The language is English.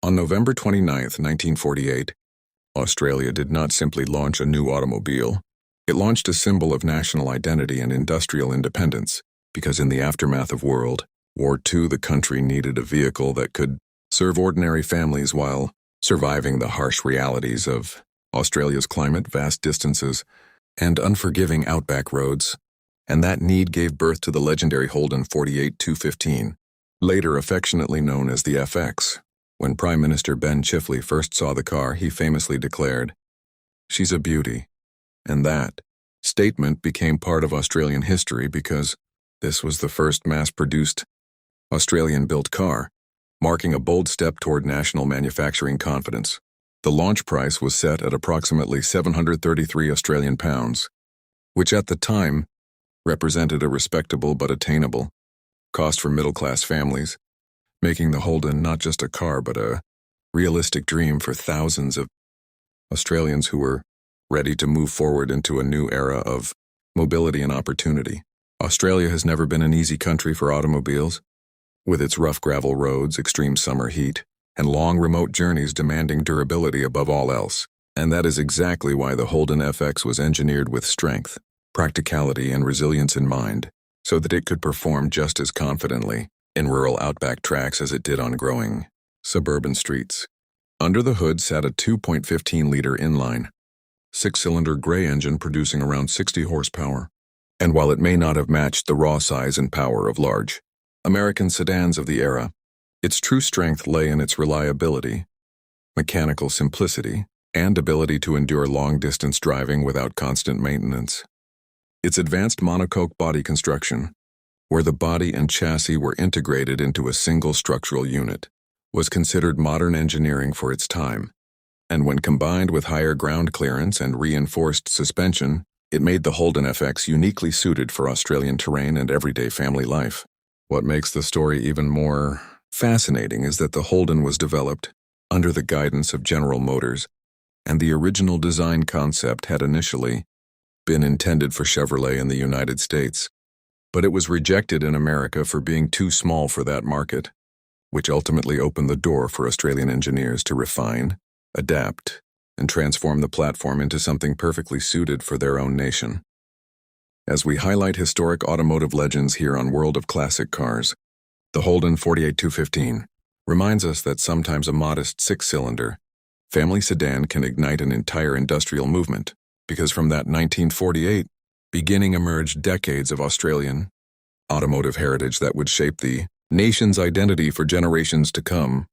On November 29, 1948, Australia did not simply launch a new automobile. It launched a symbol of national identity and industrial independence, because in the aftermath of World War II, the country needed a vehicle that could serve ordinary families while surviving the harsh realities of Australia's climate, vast distances, and unforgiving outback roads. And that need gave birth to the legendary Holden 48-215, later affectionately known as the FX. When Prime Minister Ben Chifley first saw the car, he famously declared, "She's a beauty." And that statement became part of Australian history because this was the first mass-produced Australian-built car, marking a bold step toward national manufacturing confidence. The launch price was set at approximately 733 Australian pounds, which at the time represented a respectable but attainable cost for middle-class families, making the Holden not just a car but a realistic dream for thousands of Australians who were ready to move forward into a new era of mobility and opportunity. Australia has never been an easy country for automobiles, with its rough gravel roads, extreme summer heat, and long remote journeys demanding durability above all else. And that is exactly why the Holden FX was engineered with strength, practicality, and resilience in mind, so that it could perform just as confidently in rural outback tracks as it did on growing suburban streets. Under the hood sat a 2.15-liter inline, six-cylinder gray engine producing around 60 horsepower. And while it may not have matched the raw size and power of large American sedans of the era, its true strength lay in its reliability, mechanical simplicity, and ability to endure long-distance driving without constant maintenance. Its advanced monocoque body construction, where the body and chassis were integrated into a single structural unit, was considered modern engineering for its time. And when combined with higher ground clearance and reinforced suspension, it made the Holden FX uniquely suited for Australian terrain and everyday family life. What makes the story even more fascinating is that the Holden was developed under the guidance of General Motors, and the original design concept had initially been intended for Chevrolet in the United States, but it was rejected in America for being too small for that market, which ultimately opened the door for Australian engineers to refine, adapt, and transform the platform into something perfectly suited for their own nation. As we highlight historic automotive legends here on World of Classic Cars, the Holden 48-215 reminds us that sometimes a modest six-cylinder family sedan can ignite an entire industrial movement, because from that 1948 beginning emerged decades of Australian automotive heritage that would shape the nation's identity for generations to come.